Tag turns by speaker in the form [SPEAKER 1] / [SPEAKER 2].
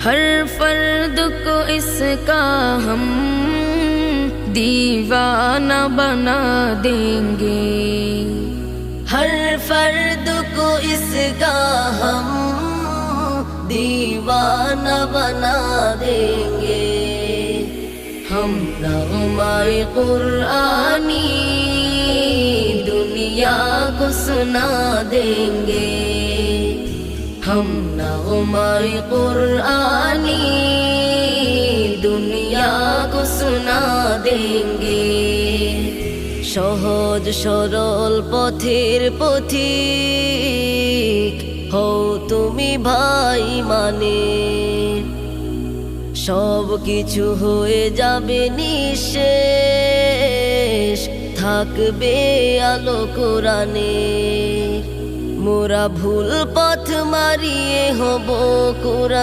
[SPEAKER 1] हर फर्द को इसका हम दीवाना बना देंगे।
[SPEAKER 2] हर फर्द को इसका हम दीवाना बना देंगे।
[SPEAKER 1] हम नग़्मा-ए कुरानी दुनिया को सुना देंगे। हम नग़्मा-ए कुरानी दुनिया को सुना देंगे।
[SPEAKER 2] সহজ সরল পথের পথিক হও তুমি ভাই, মানে সব কিছু হয়ে যাবে নিঃশেষ, থাকবে আলো কোরআনে। মোরা ভুল পথ মারিয়ে হব কোরআন